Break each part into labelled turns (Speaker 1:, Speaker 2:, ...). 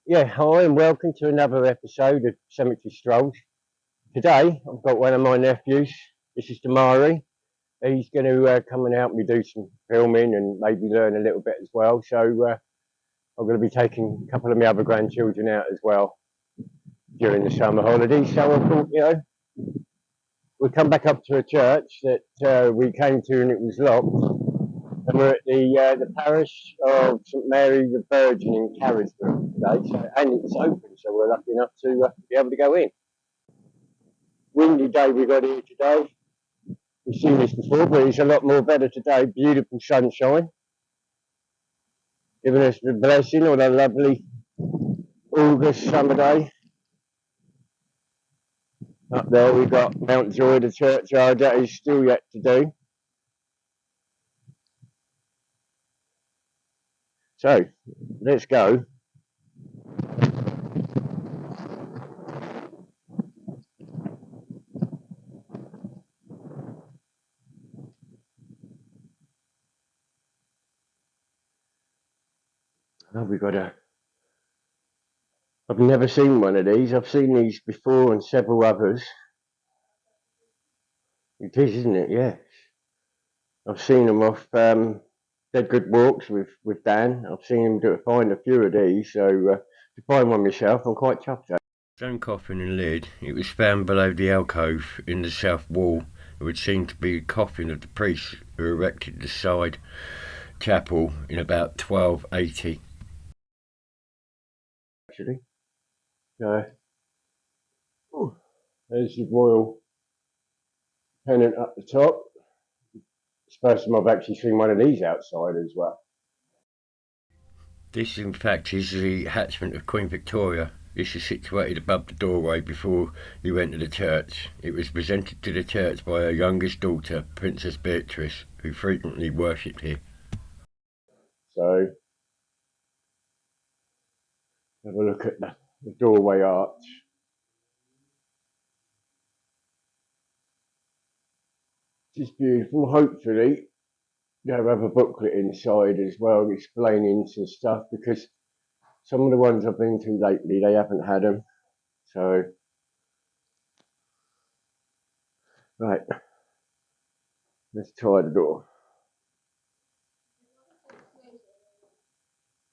Speaker 1: Yeah, hi and welcome to another episode of Cemetery Strolls. Today I've got one of my nephews. This is Damari. He's going to come and help me do some filming and maybe learn a little bit as well. So I'm going to be taking a couple of my other grandchildren out as well during the summer holidays. So I thought, we'll come back up to a church that we came to and it was locked. And we're at the parish of St Mary the Virgin in Carisbrooke today, and it's open, so we're lucky enough to be able to go in. Windy day we got here today. We've seen this before, but it's a lot more better today. Beautiful sunshine, giving us the blessing on a lovely August summer day. Up there we've got Mount Joy, the churchyard that is still yet to do. So let's go. Oh, we got a. I've never seen one of these. I've seen these before and several others. It is, isn't it? Yes. I've seen them off Dead Good Walks with Dan. I've seen him find a few of these, so to find one myself, I'm quite chuffed at. Stone coffin and lid. It was found below the alcove in the south wall. It would seem to be a coffin of the priest who erected the side chapel in about 1280. Actually, there's your royal pennant up the top. It's the first time I've actually seen one of these outside as well. This, in fact, is the hatchment of Queen Victoria. This is situated above the doorway before you enter the church. It was presented to the church by her youngest daughter, Princess Beatrice, who frequently worshipped here. So, have a look at the doorway arch. It's beautiful. Hopefully, they'll have a booklet inside as well explaining some stuff, because some of the ones I've been to lately, they haven't had them. So, right, let's try the door.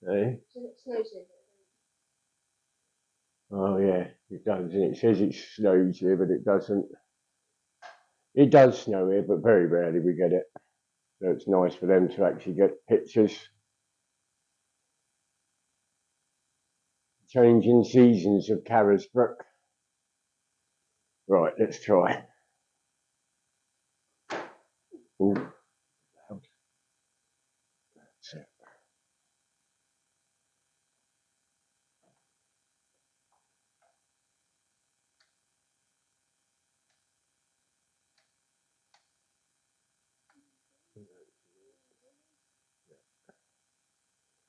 Speaker 1: Hey? Oh yeah, it does. And it says it snows here, but it doesn't. It does snow here, but very rarely we get it. So it's nice for them to actually get pictures. Changing seasons of Carisbrooke. Right, let's try. Ooh, that's it.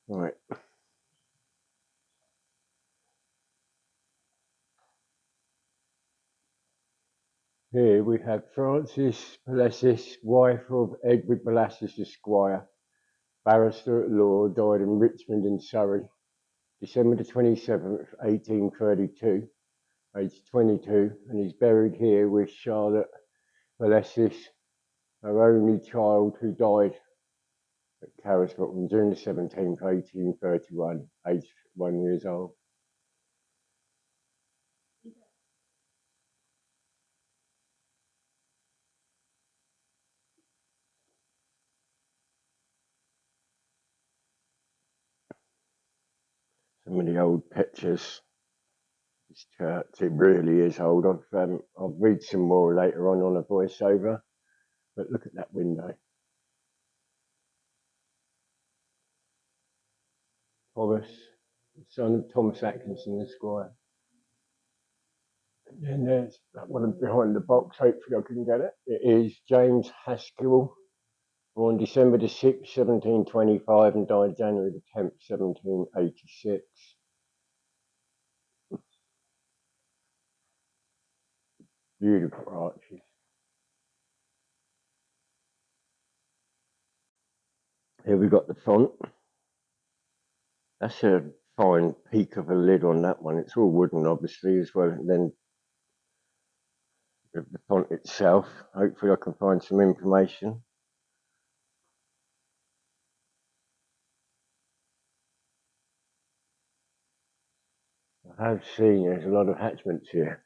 Speaker 1: Right. Here we have Frances Bellasis, wife of Edward Bellasis Esquire, barrister at law, died in Richmond in Surrey, December the 27th, 1832, aged 22, and is buried here with Charlotte Bellasis, her only child, who died at Carisbrooke on June the 17th, 1831, aged 1 year old. Some of the old pictures. This church, it really is old. I'll read some more later on a voiceover, but look at that window. Thomas, son of Thomas Atkinson, Esquire. And then there's that one behind the box. Hopefully, I can get it. It is James Haskell, born December the 6th, 1725, and died January the 10th, 1786. Beautiful arches. Here we got the font. That's a fine peak of a lid on that one. It's all wooden, obviously, as well. And then the font itself. Hopefully, I can find some information. I have seen there's a lot of hatchments here.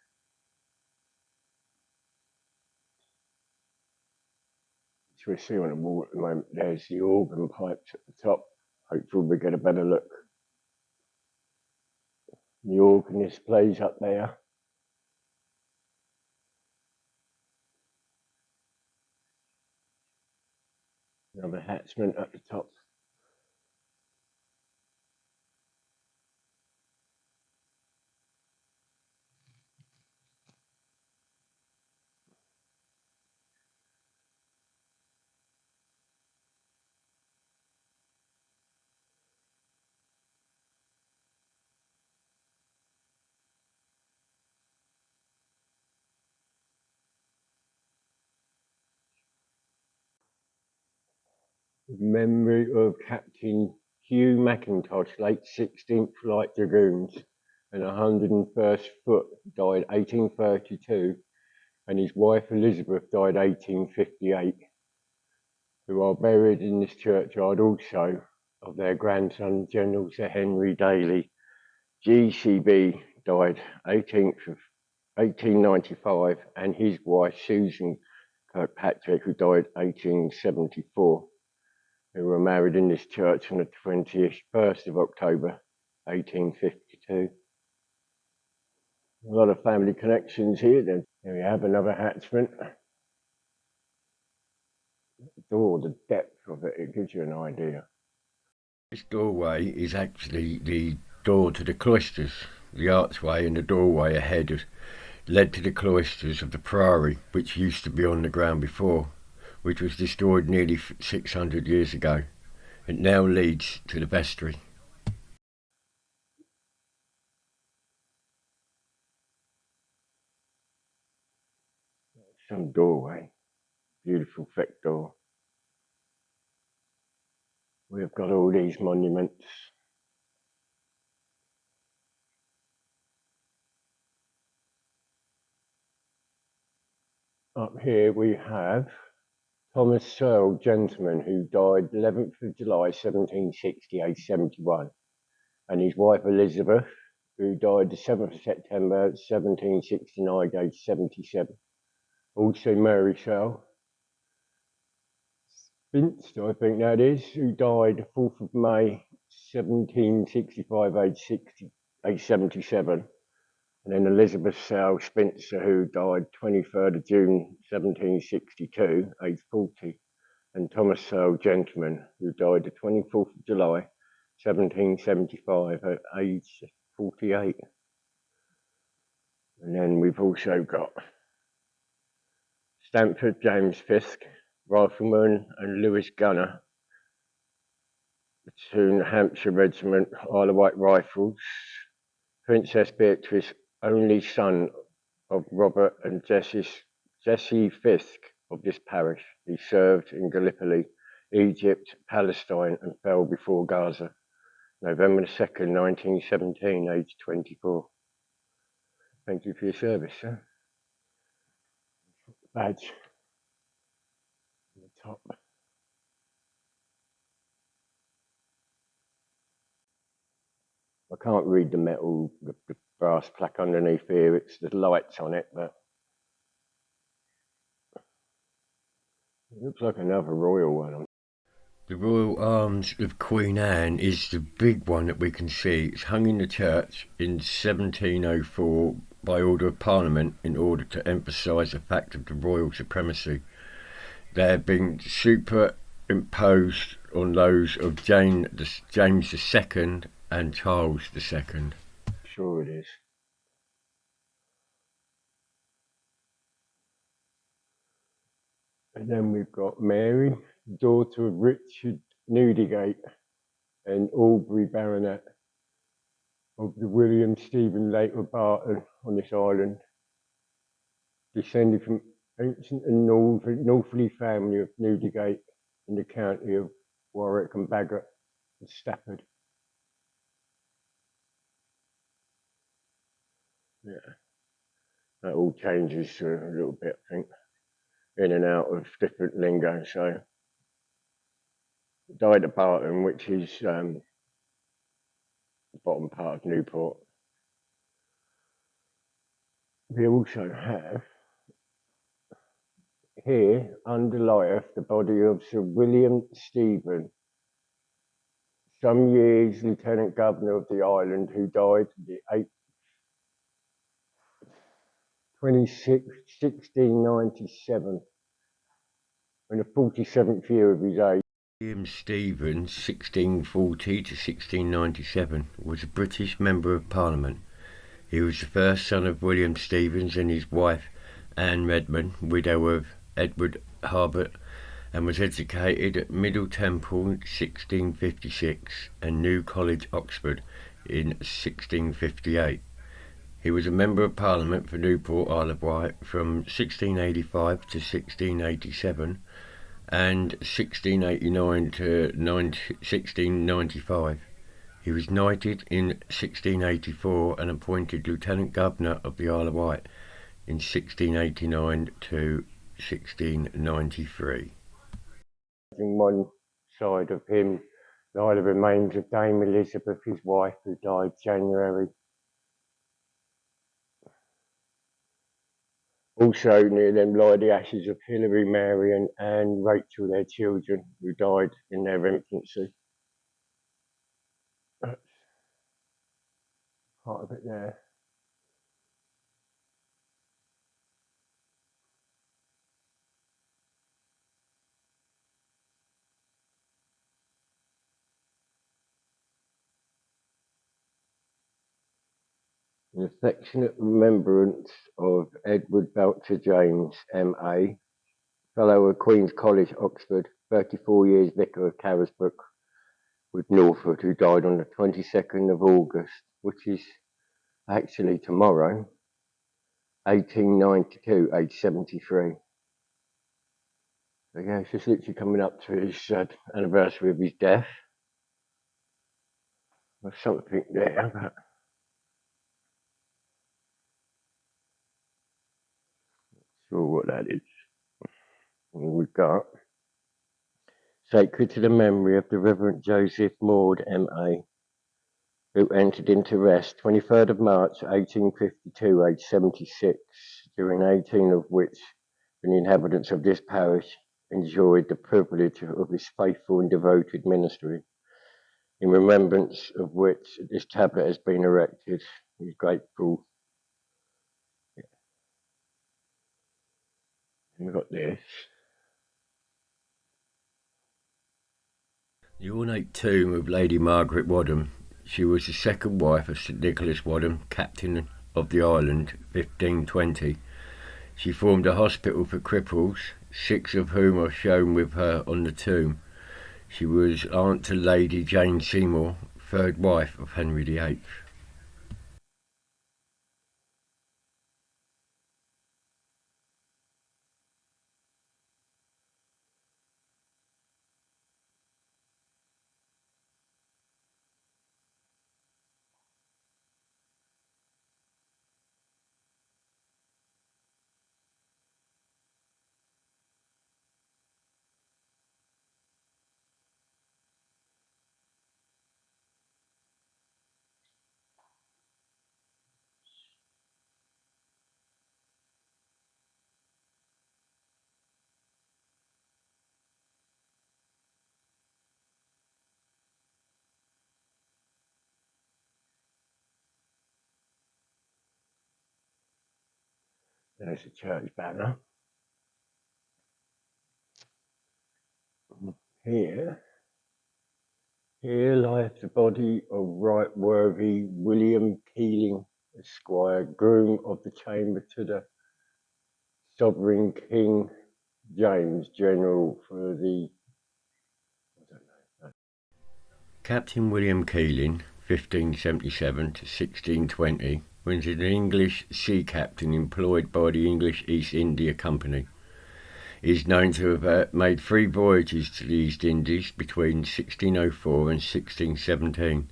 Speaker 1: Which we see on the wall at the moment. There's the organ pipes at the top. Hopefully, we get a better look. The organist plays up there. Another hatchment at the top. In memory of Captain Hugh Mackintosh, late 16th Light Dragoons, and 101st Foot, died 1832, and his wife Elizabeth died 1858, who are buried in this churchyard also of their grandson, General Sir Henry Daly. GCB died 18th of 1895, and his wife Susan Kirkpatrick, who died 1874. Who were married in this church on the 21st of October 1852. A lot of family connections here. Then here we have another hatchment. The door, the depth of it, it gives you an idea. This doorway is actually the door to the cloisters. The archway and the doorway ahead led to the cloisters of the priory, which used to be on the ground before, which was destroyed nearly 600 years ago. It now leads to the vestry. Some doorway, beautiful thick door. We've got all these monuments. Up here we have Thomas Strolls, gentleman, who died 11th of July 1760, age 71, and his wife Elizabeth, who died the 7th of September 1769, age 77. Also Mary Strolls, Spinster, I think that is, who died the 4th of May 1765, age 77. And then Elizabeth Strolls Spinster, who died 23rd of June 1762, age 40. And Thomas Strolls Gentleman, who died the 24th of July 1775, at age 48. And then we've also got Stamford James Fisk, Rifleman, and Lewis Gunner, platoon Hampshire Regiment, Isle of Wight Rifles, Princess Beatrice, only son of Robert and Jesse Fisk of this parish. He served in Gallipoli, Egypt, Palestine, and fell before Gaza. November 2nd, 1917, age 24. Thank you for your service, sir. Badge on the top. I can't read the metal, the brass plaque underneath here. It's the lights on it, but it looks like another royal one. The Royal Arms of Queen Anne is the big one that we can see. It's hung in the church in 1704 by order of Parliament in order to emphasise the fact of the royal supremacy. They have been superimposed on those of James II and Charles II. Sure it is. And then we've got Mary, daughter of Richard Newdigate and Aubrey Baronet of the William Stephen Later Barton on this island, descended from ancient and northerly family of Newdigate in the county of Warwick and Bagot and Stafford. Yeah, that all changes a little bit, I think, in and out of different lingo. So, died at Barton, which is the bottom part of Newport. We also have here, under life, the body of Sir William Stephen, some years Lieutenant Governor of the island, who died the 1697, in the 47th year of his age. William Stevens, 1640 to 1697, was a British Member of Parliament. He was the first son of William Stevens and his wife Anne Redmond, widow of Edward Harbert, and was educated at Middle Temple in 1656 and New College, Oxford in 1658. He was a Member of Parliament for Newport, Isle of Wight from 1685 to 1687 and 1689 to 1695. He was knighted in 1684 and appointed Lieutenant Governor of the Isle of Wight in 1689 to 1693. On one side of him lie the remains of Dame Elizabeth, his wife, who died January. Also near them lie the ashes of Hilary, Marion and Rachel, their children, who died in their infancy. That's part of it there. An affectionate remembrance of Edward Belcher James, M.A., Fellow of Queen's College, Oxford, 34 years Vicar of Carisbrooke with Norfolk, who died on the 22nd of August, which is actually tomorrow, 1892, age 73. So yeah, it's just literally coming up to his anniversary of his death. There's something there, but sure what that is. And we've got sacred to the memory of the Reverend Joseph Maud, M.A., who entered into rest 23rd of March 1852, aged 76, during 18 of which the inhabitants of this parish enjoyed the privilege of his faithful and devoted ministry, in remembrance of which this tablet has been erected. He's grateful. And we've got this. The ornate tomb of Lady Margaret Wadham. She was the second wife of St Nicholas Wadham, captain of the island, 1520. She formed a hospital for cripples, 6 of whom are shown with her on the tomb. She was aunt to Lady Jane Seymour, third wife of Henry VIII. There's the church banner. Here lieth the body of right worthy William Keeling, Esquire, groom of the chamber to the sovereign King James, General for the... Captain William Keeling, 1577 to 1620, was an English sea captain employed by the English East India Company. He is known to have made 3 voyages to the East Indies between 1604 and 1617.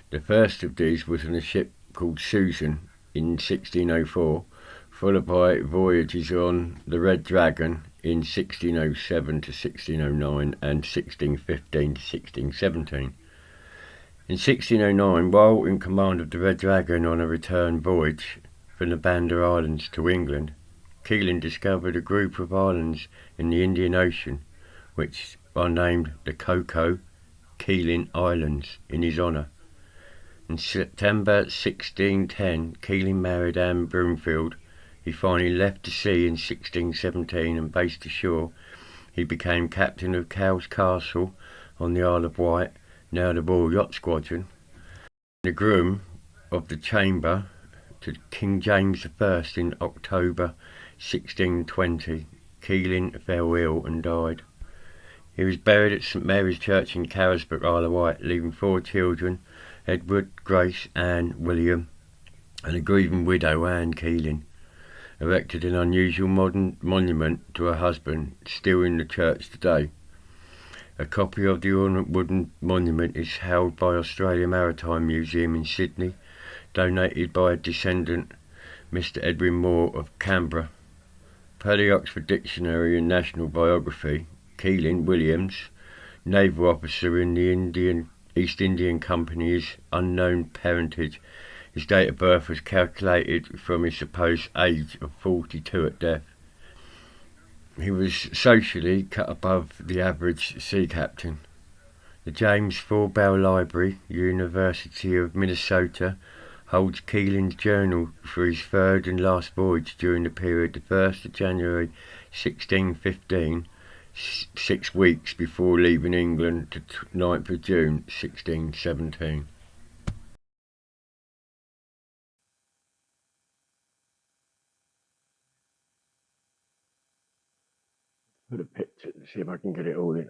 Speaker 1: The first of these was on a ship called Susan,
Speaker 2: in 1604, followed by voyages on the Red Dragon in 1607 to 1609 and 1615 to 1617. In 1609, while in command of the Red Dragon on a return voyage from the Banda Islands to England, Keeling discovered a group of islands in the Indian Ocean, which are named the Coco Keeling Islands in his honour. In September 1610, Keeling married Anne Broomfield. He finally left the sea in 1617 and based ashore. He became captain of Cowes Castle on the Isle of Wight, now the Royal Yacht Squadron, the groom of the chamber to King James I in October 1620. Keeling fell ill and died. He was buried at St Mary's Church in Carisbrooke, Isle of Wight, leaving 4 children, Edward, Grace, Anne, William, and a grieving widow, Anne Keeling. Erected an unusual modern monument to her husband, still in the church today. A copy of the ornate wooden monument is held by Australia Maritime Museum in Sydney, donated by a descendant, Mr Edwin Moore of Canberra. Per the Oxford Dictionary and National Biography, Keeling Williams, naval officer in the East Indian Company's unknown parentage. His date of birth was calculated from his supposed age of 42 at death. He was socially cut above the average sea captain. The James IV Bell Library, University of Minnesota, holds Keeling's journal for his third and last voyage during the period the 1st of January 1615, 6 weeks before leaving England, to 9th of June 1617.
Speaker 1: Put a picture to see if I can get it all in.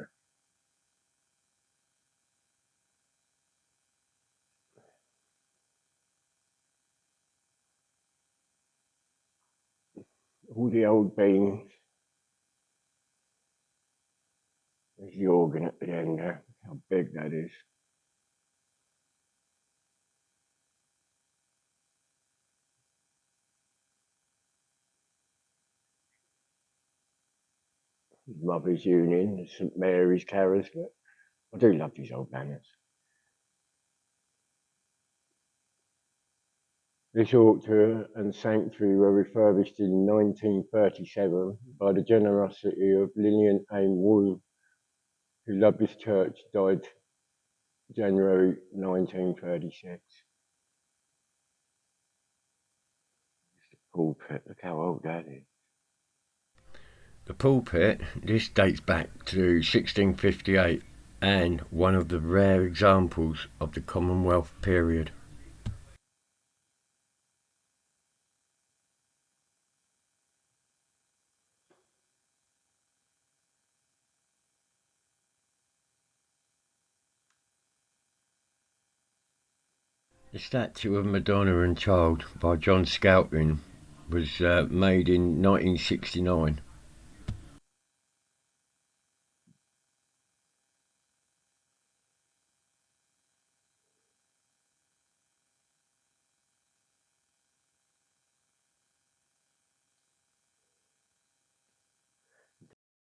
Speaker 1: All the old beams. There's the organ at the end there. How big that is. Mothers Union, St Mary's Carisbrooke. I do love these old banners. This altar and sanctuary were refurbished in 1937 by the generosity of Lillian Aim Wu, who loved this church, died January 1936. It's the pulpit, look how old that is.
Speaker 2: The pulpit, this dates back to 1658 and one of the rare examples of the Commonwealth period. The statue of Madonna and Child by John Scoutrin was made in 1969.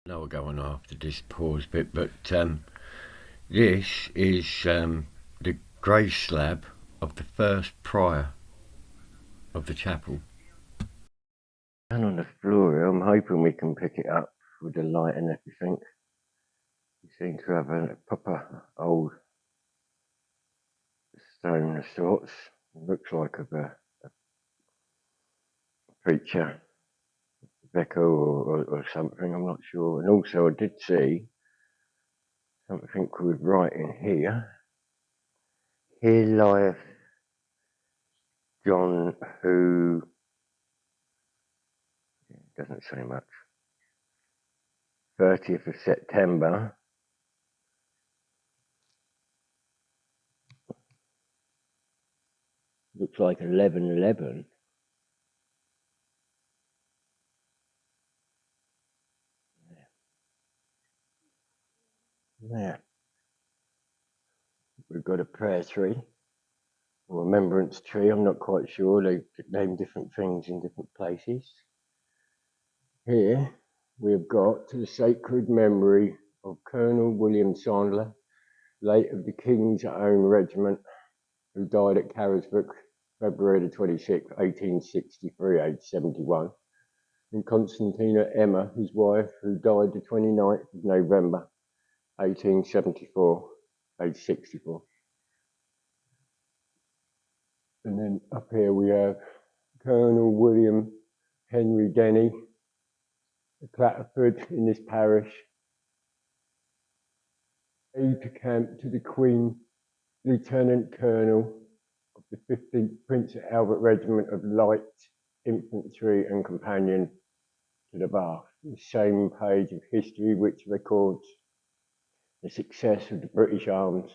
Speaker 2: Now we'll go on after this pause bit, but this is the grave slab of the first prior of the chapel.
Speaker 1: And on the floor, I'm hoping we can pick it up with the light and everything. You seem to have a proper old stone of sorts. It looks like a preacher, vicar or something, I'm not sure. And also I did see something with writing here. Here lieth John who, doesn't say much, 30th of September. Looks like 11/11. There. We've got a prayer tree. remembrance tree. I'm not quite sure. They name different things in different places. Here we've got to the sacred memory of Colonel William Sandler, late of the King's Own Regiment, who died at Carisbrooke, February the 26th, 1863, aged 71, and Constantina Emma, his wife, who died the 29th of November, 1874, aged 64. And then up here we have Colonel William Henry Denny, Clatterford in this parish, aide de camp to the Queen, Lieutenant Colonel of the 15th Prince Albert Regiment of Light Infantry and companion to the Bath. The same page of history which records the success of the British arms.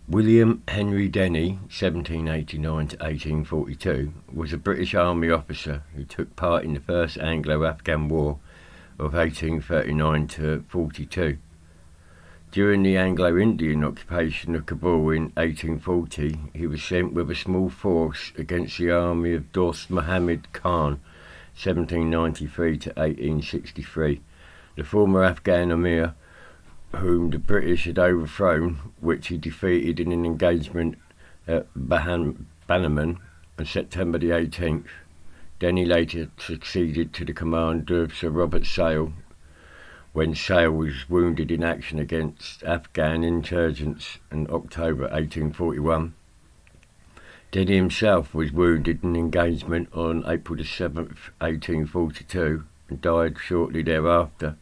Speaker 2: William Henry Denny, 1789 to 1842, was a British Army officer who took part in the First Anglo-Afghan War of 1839 to 42. During the Anglo-Indian occupation of Kabul in 1840, he was sent with a small force against the army of Dost Muhammad Khan, 1793 to 1863, the former Afghan Emir, whom the British had overthrown, which he defeated in an engagement at Bannerman on September the 18th. Denny later succeeded to the command of Sir Robert Sale when Sale was wounded in action against Afghan insurgents in October 1841. Denny himself was wounded in an engagement on April the 7th, 1842, and died shortly thereafter.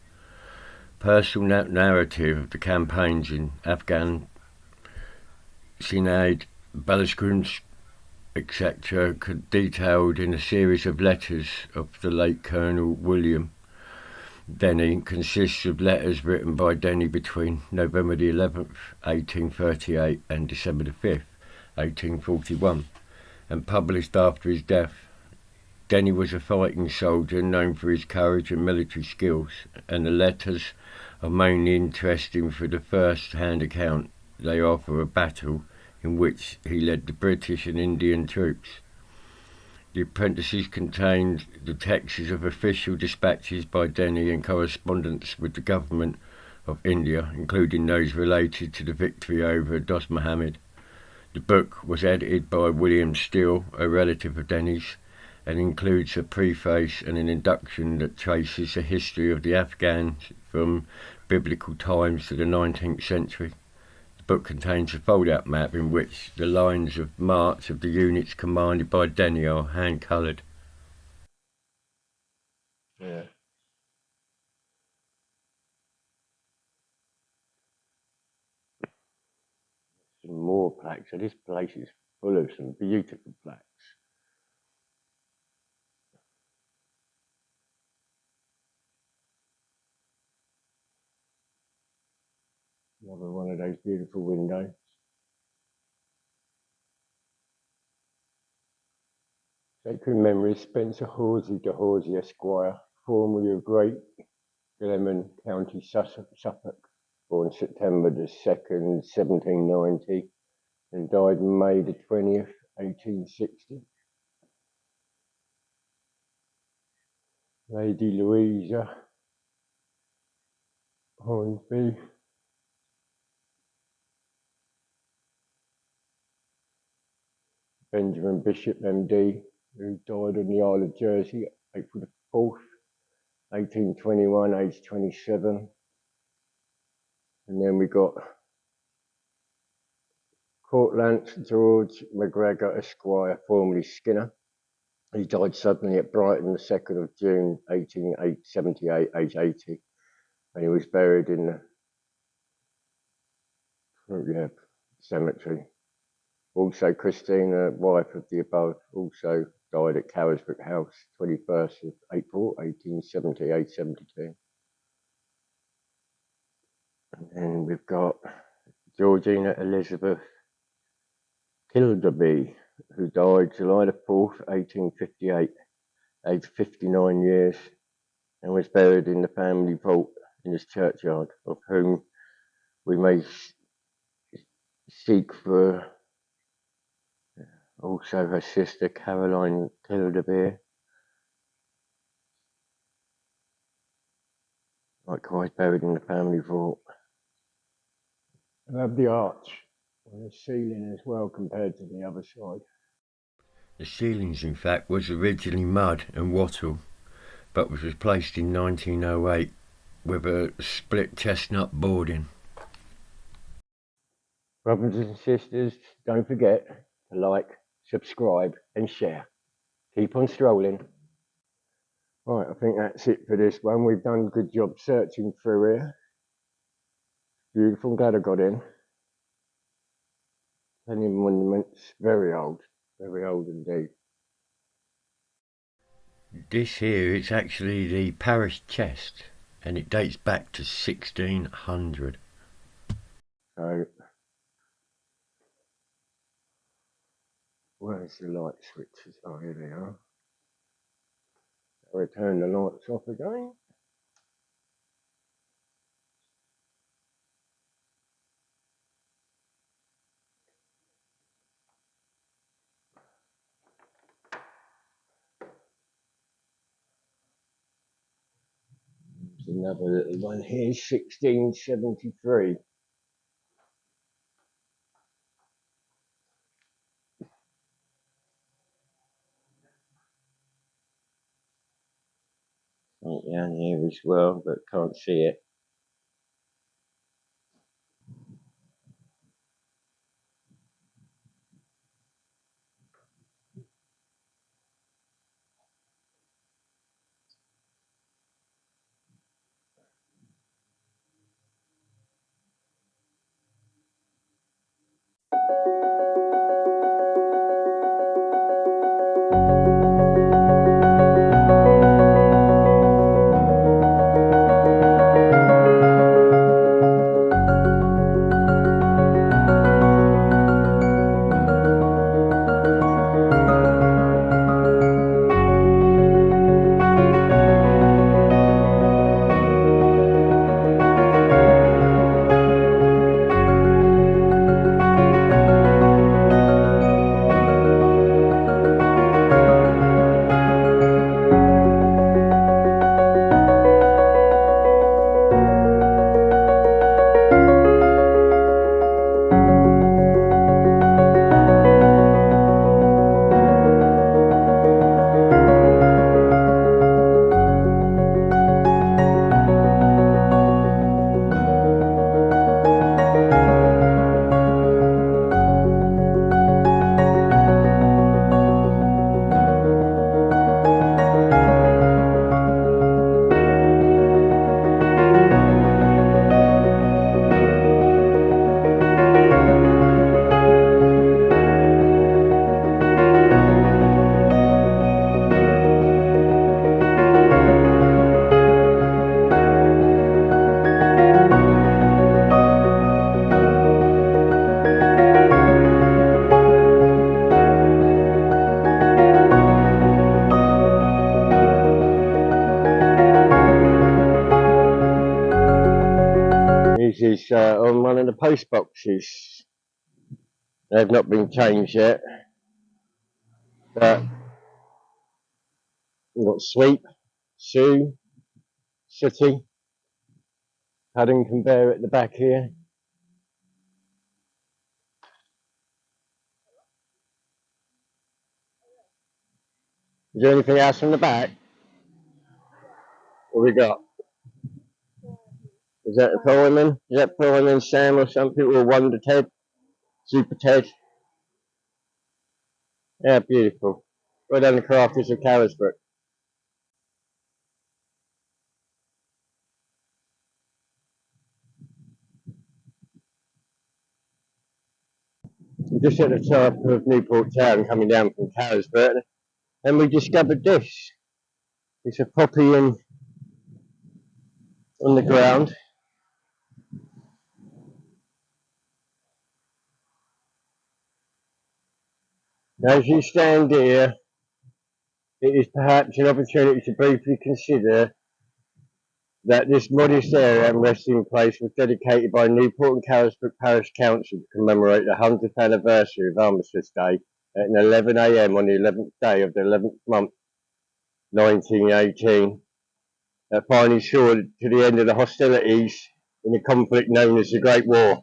Speaker 2: Personal narrative of the campaigns in Afghan, Sinad, Balaskund, etc., detailed in a series of letters of the late Colonel William Denny, consists of letters written by Denny between November the 11th, 1838 and December the 5th, 1841, and published after his death. Denny was a fighting soldier known for his courage and military skills, and the letters are mainly interesting for the first-hand account they offer a battle in which he led the British and Indian troops. The appendices contained the texts of official dispatches by Denny and correspondence with the government of India, including those related to the victory over Dost Muhammad. The book was edited by William Steele, a relative of Denny's, and includes a preface and an introduction that traces the history of the Afghans from biblical times to the 19th century. The book contains a fold-out map in which the lines of march of the units commanded by Denny are hand-coloured.
Speaker 1: Yeah. Some more plaques. So this place is full of some beautiful plaques. Another one of those beautiful windows. Sacred memories, Spencer Horsey de Horsey, Esquire, formerly of Great Glenman, County Suffolk, born September the 2nd, 1790, and died May the 20th, 1860. Lady Louisa Hornsby, Benjamin Bishop, MD, who died on the Isle of Jersey, April the 4th, 1821, aged 27. And then we got Courtlance George McGregor, Esquire, formerly Skinner. He died suddenly at Brighton the 2nd of June, 1878, aged 80. And he was buried in the cemetery. Also, Christina, wife of the above, also died at Carisbrooke House, 21st of April, 1878, 72. And then we've got Georgina Elizabeth Kilderby, who died July the 4th, 1858, aged 59 years, and was buried in the family vault in this churchyard, of whom we may seek for also her sister Caroline Kildare, likewise buried in the family vault. I love the arch on the ceiling as well compared to the other side.
Speaker 2: The ceilings, in fact, was originally mud and wattle, but was replaced in 1908 with a split chestnut boarding.
Speaker 1: Brothers and sisters, don't forget to like, subscribe and share. Keep on strolling. Right, I think that's it for this one. We've done a good job searching through here. Beautiful, I'm glad I got in. Plenty of monuments, very old indeed.
Speaker 2: This here is actually the parish chest, and it dates back to 1600.
Speaker 1: So, where's the light switches? Oh, here they are. I'll turn the lights off again. There's another little one here, 1673. Right down here as well, but can't see it. This is on one of the post boxes. They've not been changed yet, but we've got Sweep, Sue, Sooty, Paddington Bear at the back here. Is there anything else from the back? What we got? Is that a Fireman? Is that Fireman Sam or something? Or Wonder Ted? Super Ted? Yeah, beautiful. Well done, the crafters of Carisbrooke. Just at the top of Newport town, coming down from Carisbrooke, and we discovered this. It's a poppy on the ground. As you stand here, it is perhaps an opportunity to briefly consider that this modest area and resting place was dedicated by Newport and Carisbrooke Parish Council to commemorate the 100th anniversary of Armistice Day at 11 a.m. on the 11th day of the 11th month, 1918. That finally saw to the end of the hostilities in the conflict known as the Great War.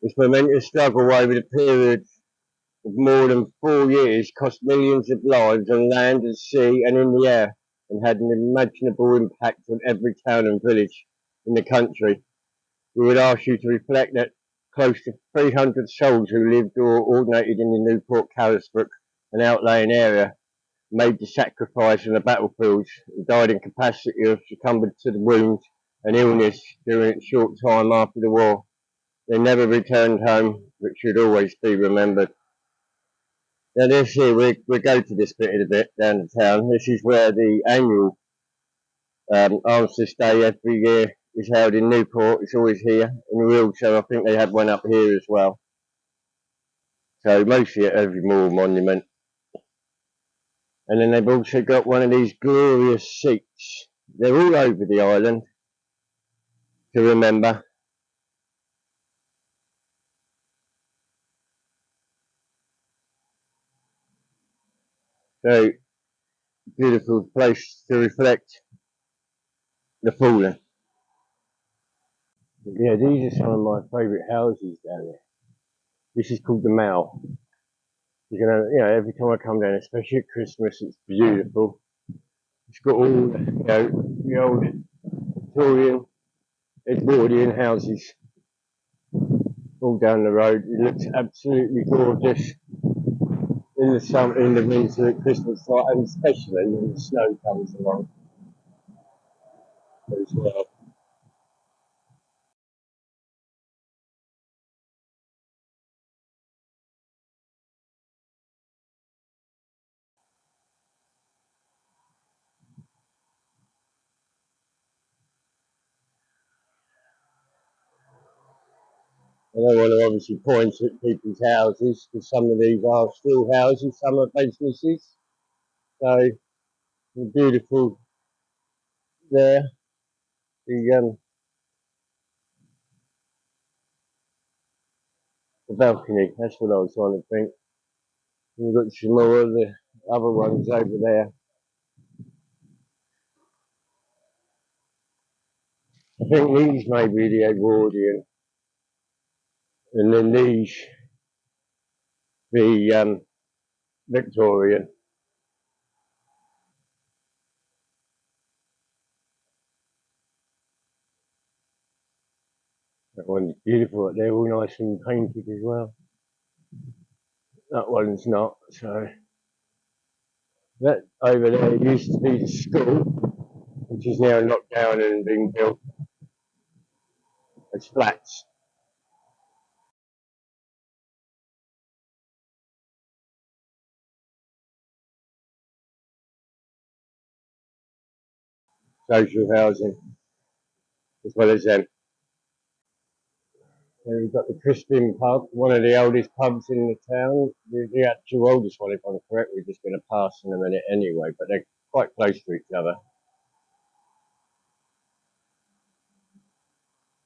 Speaker 1: This momentous struggle over the period of more than 4 years cost millions of lives on land and sea and in the air, and had an unimaginable impact on every town and village in the country. We would ask you to reflect that close to 300 souls who lived or ordinated in the Newport, Carisbrooke and outlying area made the sacrifice on the battlefields and died in capacity or succumbed to the wounds and illness during its short time after the war. They never returned home, but should always be remembered. Now this here, we go to this bit in a bit down the town. This is where the annual Armistice Day every year is held in Newport. It's always here. In Wiltshire, I think they have one up here as well. So mostly at Evermore Monument. And then they've also got one of these glorious seats. They're all over the island to remember. So beautiful place to reflect the fallen. Yeah, these are some of my favourite houses down there. This is called the Mall. Every time I come down, especially at Christmas, it's beautiful. It's got all the old Victorian, Edwardian houses all down the road. It looks absolutely gorgeous in the summer, in the winter, at Christmas time, and especially when the snow comes along as well. I don't want to obviously point at people's houses because some of these are still houses, some are businesses. So beautiful there. The balcony. That's what I was trying to think. We've got some more of the other ones over there. I think these may be the Edwardian, and then these the Victorian. That one's beautiful. They're all nice and painted as well. That one's not. So that over there used to be the school, which is now knocked down and being built as flats. Social housing, as well as them. And we've got the Crispin pub, one of the oldest pubs in the town. The actual oldest one, if I'm correct. We're just going to pass in a minute anyway, but they're quite close to each other.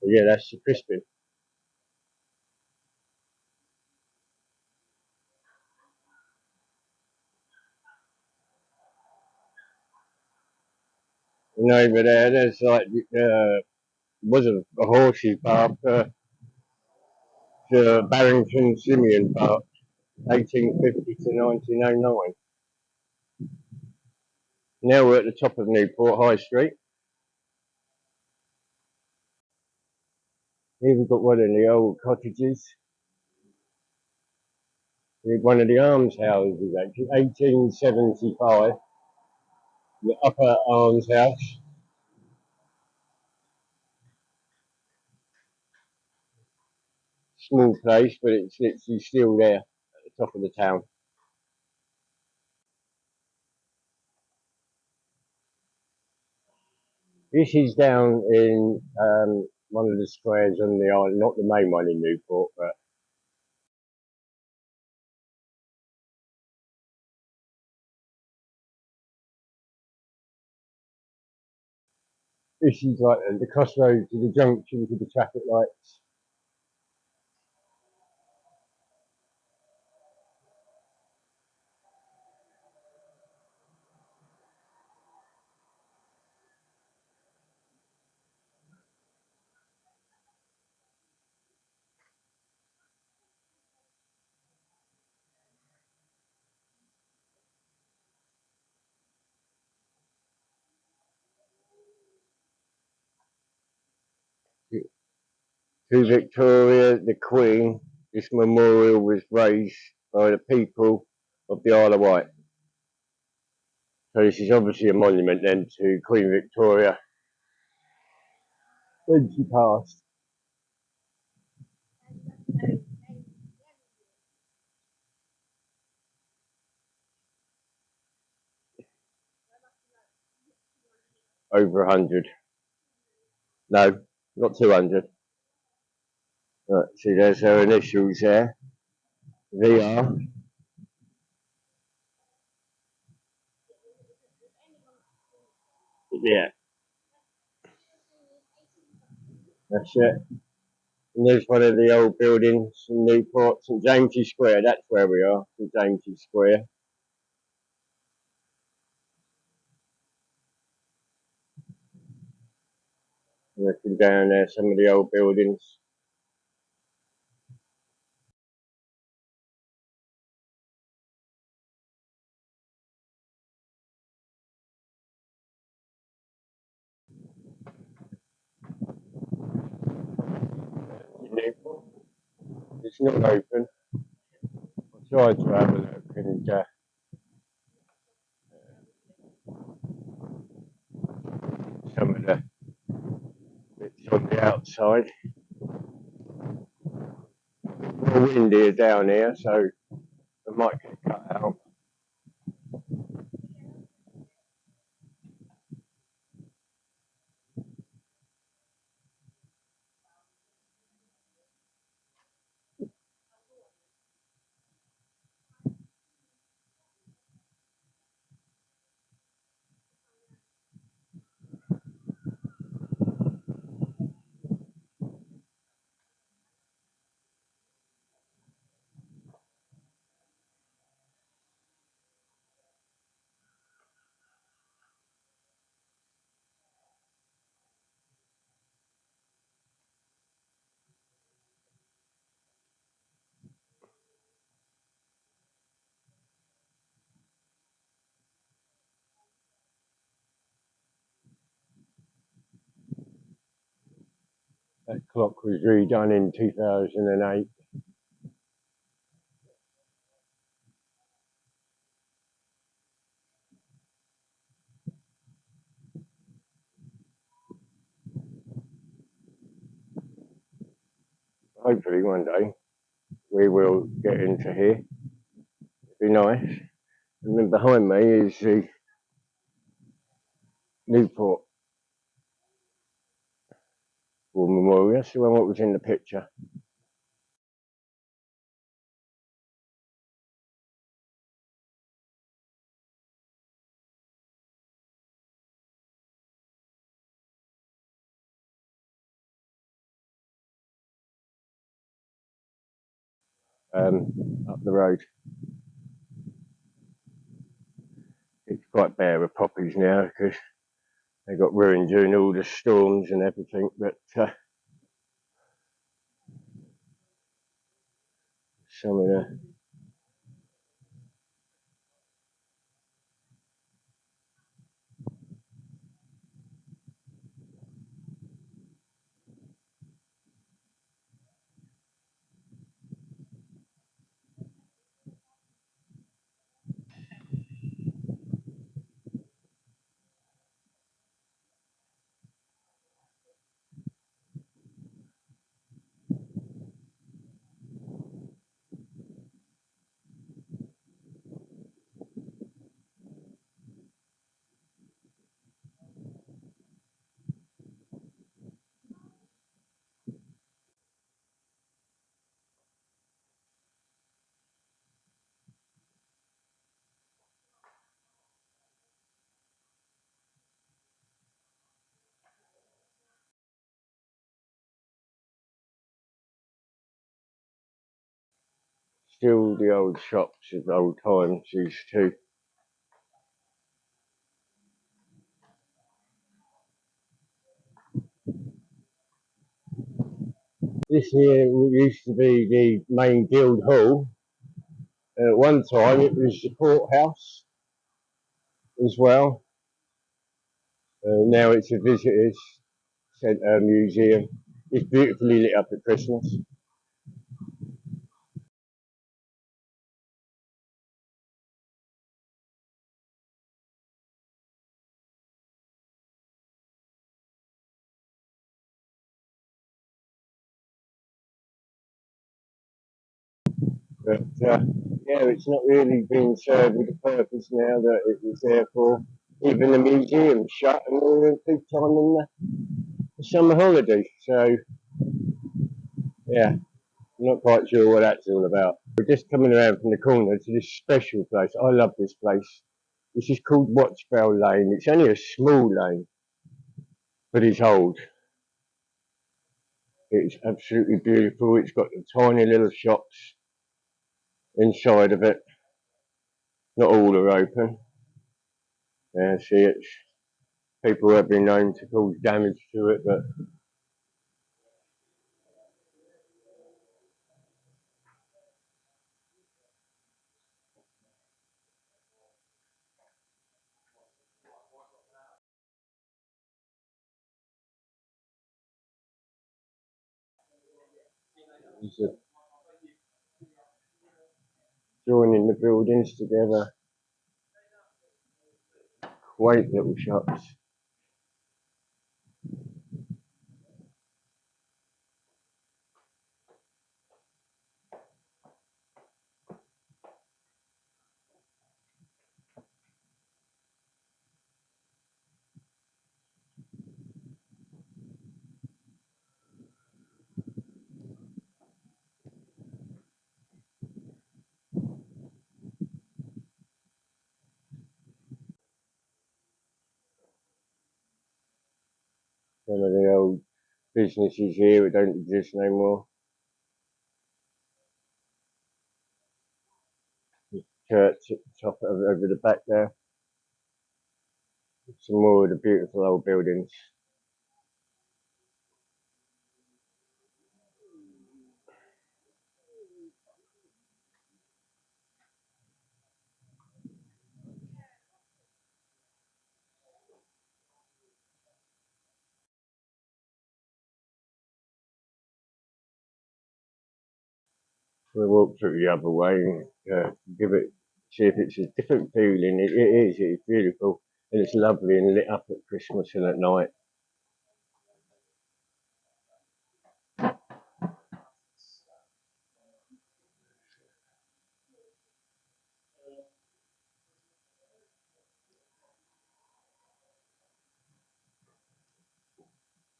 Speaker 1: But yeah, that's the Crispin. And over there, there's like was a horseshoe park, to Barrington Simeon Park, 1850 to 1909. Now we're at the top of Newport High Street. Here we've got one of the old cottages. One of the arms houses, actually, 1875. The upper arms house. Small place, but it's literally still there at the top of the town. This is down in one of the squares on the island, not the main one in Newport, but This is like the crossroads to the junction to the traffic lights. To Victoria, the Queen, this memorial was raised by the people of the Isle of Wight. So this is obviously a monument then to Queen Victoria when she passed. Over 100. No, not 200. Right, see, there's her initials there. VR. Yeah, that's it. And there's one of the old buildings in Newport, St James's Square. That's where we are, St James's Square. And looking down there, some of the old buildings. Newport. It's not open. I tried to have a look and some of the bits on the outside. More windier down here, so it might get cut out. That clock was redone in 2008. Hopefully one day we will get into here. It'd be nice. And then behind me is the Newport War Memorial. That's the one that was in the picture. Up the road. It's quite bare with poppies now because they got ruined during all the storms and everything. But some of the Still the old shops of old times used to. This here used to be the main guild hall. At one time it was the courthouse as well. Now it's a visitors centre museum. It's beautifully lit up at Christmas. But yeah, it's not really being served with the purpose now that it was there for. Even the museum's shut and we're at peak time in the summer holiday. So yeah, I'm not quite sure what that's all about. We're just coming around from the corner to this special place. I love this place. This is called Watchbell Lane. It's only a small lane, but it's old. It's absolutely beautiful. It's got the tiny little shops inside of it. Not all are open. Yeah, see, it's people have been known to cause damage to it, but it's joining the buildings together. Quaint little shops. Some of the old businesses here that don't exist no more. Church at the top over the back there. Some more of the beautiful old buildings. We'll walk through the other way and give it, see if it's a different feeling. It is, it's beautiful and it's lovely and lit up at Christmas and at night.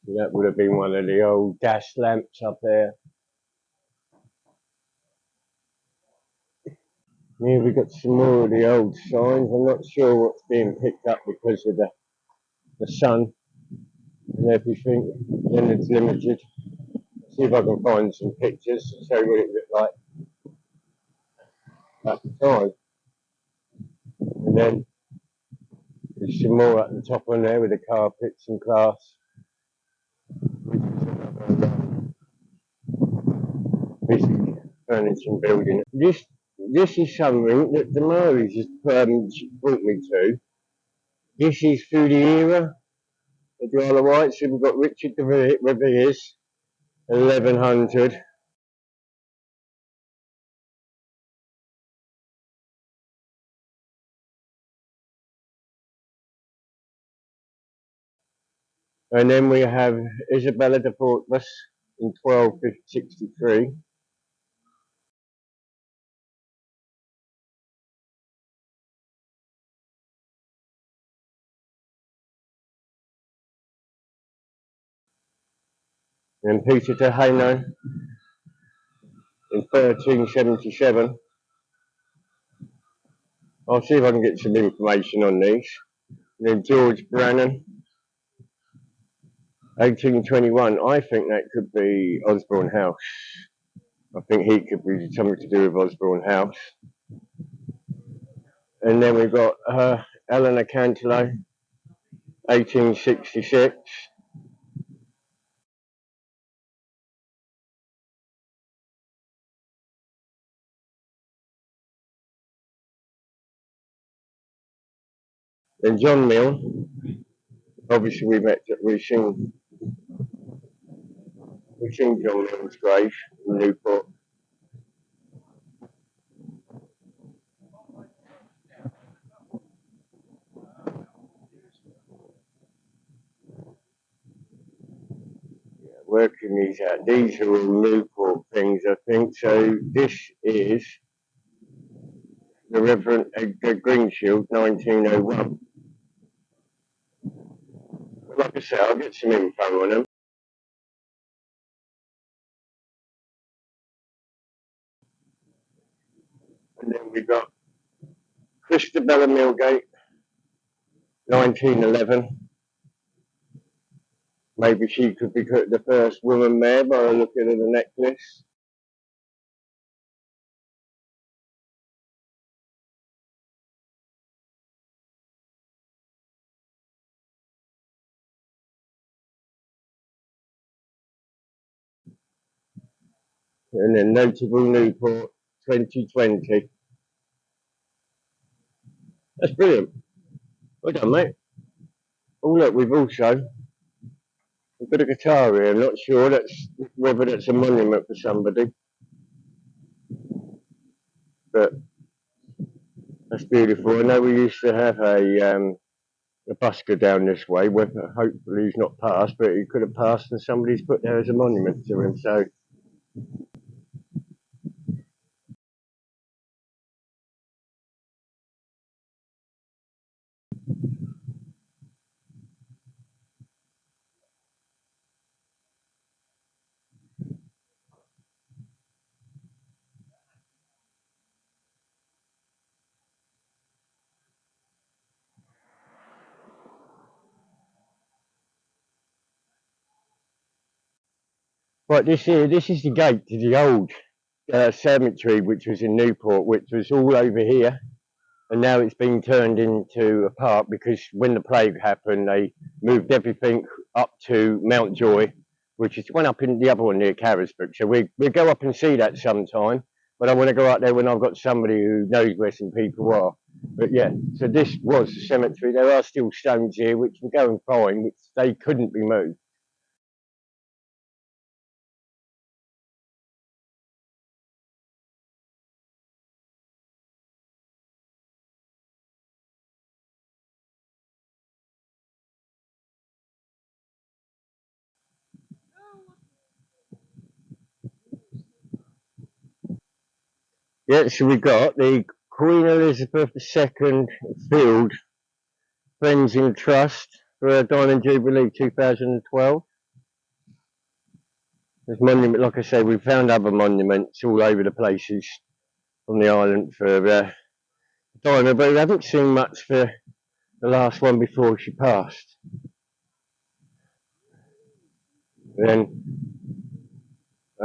Speaker 1: So that would have been one of the old gas lamps up there. Here we got some more of the old signs. I'm not sure what's being picked up because of the sun and everything. Then it's limited. See if I can find some pictures to show what it looked like at the time. And then there's some more at the top on there with the carpets and glass, which is another busy furniture and building. This is something that the Maoris has brought me to. This is through the era of the Isle of Wight. So we've got Richard de Revere's 1100. And then we have Isabella de Portmas in 1263. And Peter de Hainaut in 1377. I'll see if I can get some information on these. And then George Brannan, 1821. I think that could be Osborne House. I think he could be something to do with Osborne House. And then we've got Eleanor Cantelo, 1866. Then John Mill, obviously we've seen John Mill's grave in Newport. Working these out. These are all Newport things, I think. So this is the Reverend Edgar Greenshield, 1901. Like I said, I'll get some info on them. And then we've got Christabella Millgate, 1911. Maybe she could be the first woman mayor by looking at the necklace. And then Notable Newport, 2020. That's brilliant. Well done, mate. Oh, look, we've got a guitar here. I'm not sure whether that's a monument for somebody, but that's beautiful. I know we used to have a busker down this way. Hopefully he's not passed, but he could have passed, and somebody's put there as a monument to him. So. Right, this is the gate to the old cemetery, which was in Newport, which was all over here, and now it's been turned into a park because when the plague happened, they moved everything up to Mountjoy, which is one up in the other one near Carisbrooke. So we'll go up and see that sometime, but I want to go out there when I've got somebody who knows where some people are. But yeah, so this was the cemetery. There are still stones here, which we'll go and find, which they couldn't be moved. Yeah, so we got the Queen Elizabeth II Field Friends in Trust for her Diamond Jubilee 2012. There's monument, like I say, we found other monuments all over the places on the island for Diamond, but we haven't seen much for the last one before she passed. And then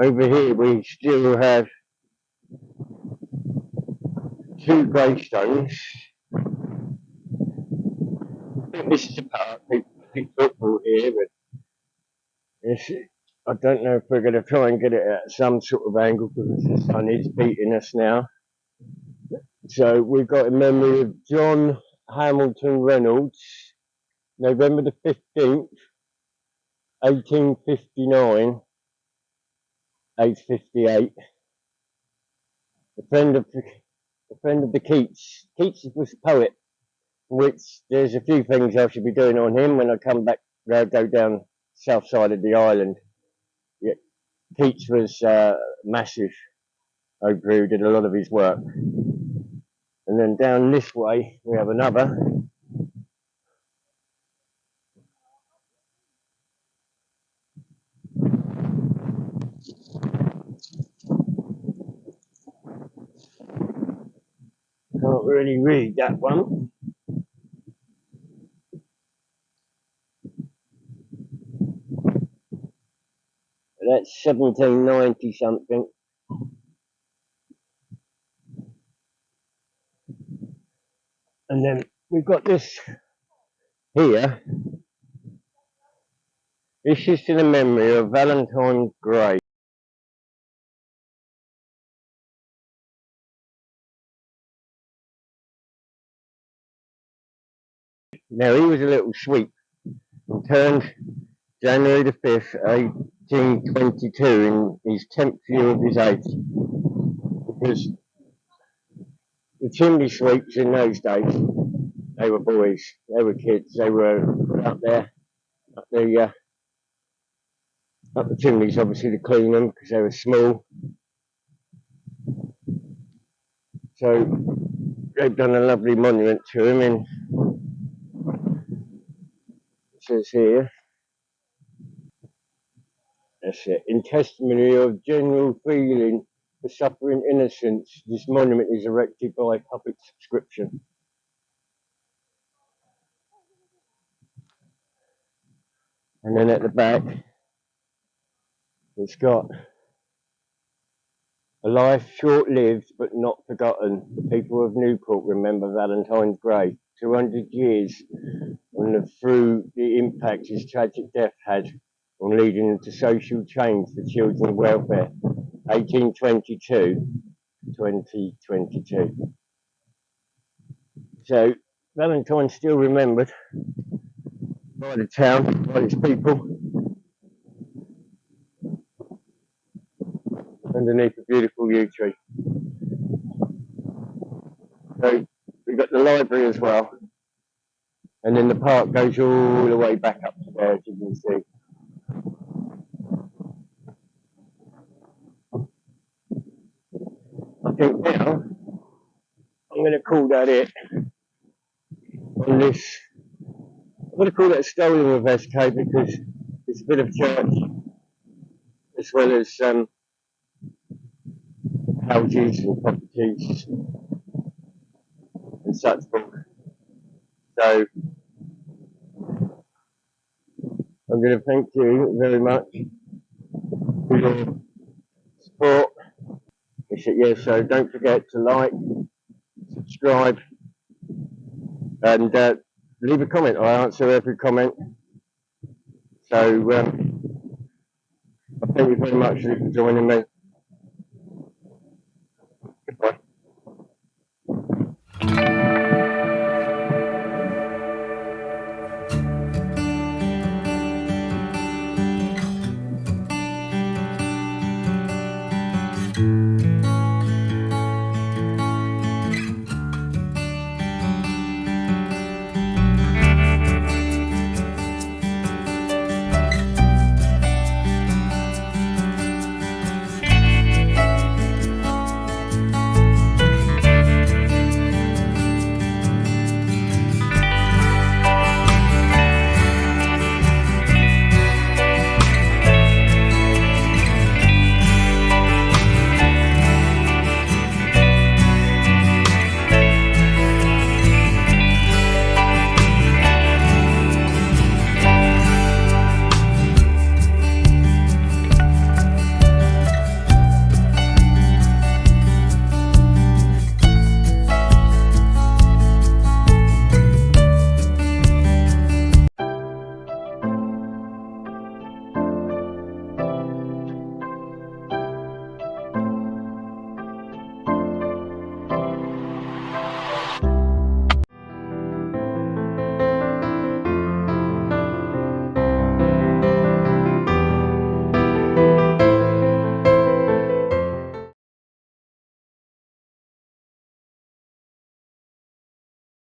Speaker 1: over here we still have two gravestones. I think this is a park. People play football here, but I don't know if we're going to try and get it at some sort of angle because the sun is beating us now. So we've got in memory of John Hamilton Reynolds, November the 15th, 1859, age 58. A friend of the Keats. Keats was a poet, which there's a few things I should be doing on him when I come back, go down south side of the island. Yeah, Keats was massive over who did a lot of his work. And then down this way we have another. Can't really read that one. That's 1790 something. And then we've got this here. This is to the memory of Valentine Gray. Now he was a little sweep and turned January the 5th, 1822 in his 10th year of his age. Because the chimney sweeps in those days, they were boys, they were kids, they were up there, up the chimneys obviously to clean them because they were small. So they've done a lovely monument to him, and it says here, that's it, in testimony of general feeling for suffering innocence, this monument is erected by public subscription. And then at the back, it's got a life short-lived but not forgotten. The people of Newport remember Valentine Gray. 200 years through the impact his tragic death had on leading into social change for children's welfare. 1822, 2022. So Valentine's still remembered by the town, by its people, underneath a beautiful yew tree. So we've got the library as well, and then the park goes all the way back up to there, as you can see. I think now I'm going to call that it on this. I'm going to call that Strolling with SK because it's a bit of church as well as houses and properties and such. So I'm going to thank you very much for your support. Yeah, so don't forget to like, subscribe, and leave a comment. I answer every comment. So I thank you very much for joining me.